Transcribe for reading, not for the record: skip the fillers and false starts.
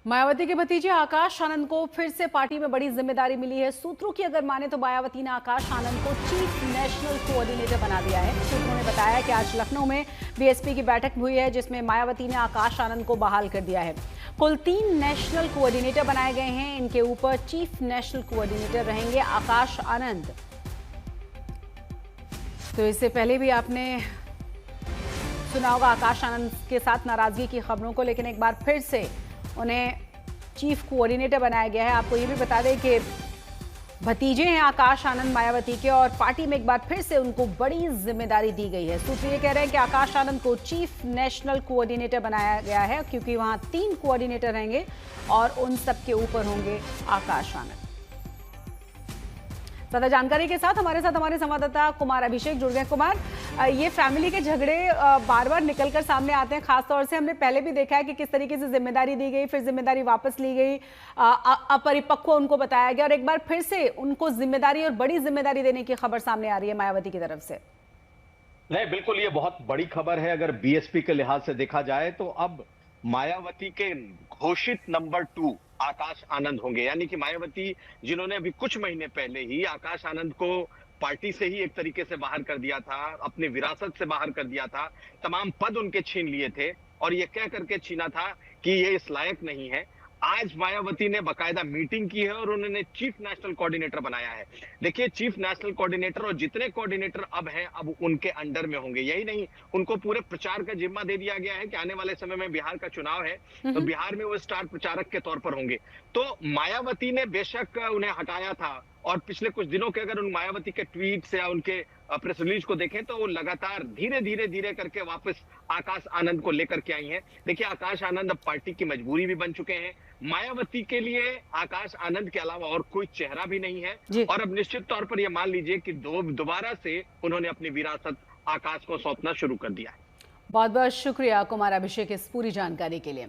मायावती के भतीजे आकाश आनंद को फिर से पार्टी में बड़ी जिम्मेदारी मिली है। सूत्रों की अगर माने तो मायावती ने आकाश आनंद को चीफ नेशनल कोऑर्डिनेटर बना दिया है। सूत्रों ने बताया कि आज लखनऊ में बीएसपी की बैठक हुई है, जिसमें मायावती ने आकाश आनंद को बहाल कर दिया है। कुल 3 नेशनल कोऑर्डिनेटर बनाए गए हैं। इनके ऊपर चीफ नेशनल कोऑर्डिनेटर रहेंगे आकाश आनंद। तो इससे पहले भी आपने सुना होगा आकाश आनंद के साथ नाराजगी की खबरों को, लेकिन एक बार फिर से उन्हें चीफ कोऑर्डिनेटर बनाया गया है। आपको ये भी बता दें कि भतीजे हैं आकाश आनंद मायावती के, और पार्टी में एक बार फिर से उनको बड़ी जिम्मेदारी दी गई है। सूत्र ये कह रहे हैं कि आकाश आनंद को चीफ नेशनल कोऑर्डिनेटर बनाया गया है, क्योंकि वहां 3 कोऑर्डिनेटर रहेंगे और उन सब के ऊपर होंगे आकाश आनंद। ज्यादा जानकारी के साथ हमारे संवाददाता कुमार अभिषेक जुड़ गए। कुमार, ये फैमिली के झगड़े बार बार निकलकर सामने आते हैं। खासतौर से हमने पहले भी देखा है कि किस तरीके से जिम्मेदारी दी गई, फिर जिम्मेदारी वापस ली गई, अपरिपक्व उनको बताया गया, और एक बार फिर से उनको जिम्मेदारी और बड़ी जिम्मेदारी देने की खबर सामने आ रही है मायावती की तरफ से। नहीं, बिल्कुल ये बहुत बड़ी खबर है। अगर बीएसपी के लिहाज से देखा जाए तो अब मायावती के घोषित नंबर 2 आकाश आनंद होंगे। यानी कि मायावती, जिन्होंने अभी कुछ महीने पहले ही आकाश आनंद को पार्टी से ही एक तरीके से बाहर कर दिया था, अपनी विरासत से बाहर कर दिया था, तमाम पद उनके छीन लिए थे और ये कह करके छीना था कि ये इस लायक नहीं है। आज मायावती ने बाकायदा मीटिंग की है और उन्होंने चीफ नेशनल कोऑर्डिनेटर बनाया है। देखिए, चीफ नेशनल कोऑर्डिनेटर और जितने कोऑर्डिनेटर अब हैं, अब उनके अंडर में होंगे। यही नहीं, उनको पूरे प्रचार का जिम्मा दे दिया गया है कि आने वाले समय में बिहार का चुनाव है, तो बिहार में वो स्टार प्रचारक के तौर पर होंगे। तो मायावती ने बेशक उन्हें हटाया था, और पिछले कुछ दिनों के अगर उन मायावती के ट्वीट या उनके प्रेस रिलीज को देखें तो वो लगातार धीरे करके वापस आकाश आनंद को लेकर के आई हैं। देखिए, आकाश आनंद अब पार्टी की मजबूरी भी बन चुके हैं। मायावती के लिए आकाश आनंद के अलावा और कोई चेहरा भी नहीं है, और अब निश्चित तौर पर यह मान लीजिए कि दोबारा से उन्होंने अपनी विरासत आकाश को सौंपना शुरू कर दिया है। बहुत बहुत शुक्रिया कुमार अभिषेक इस पूरी जानकारी के लिए।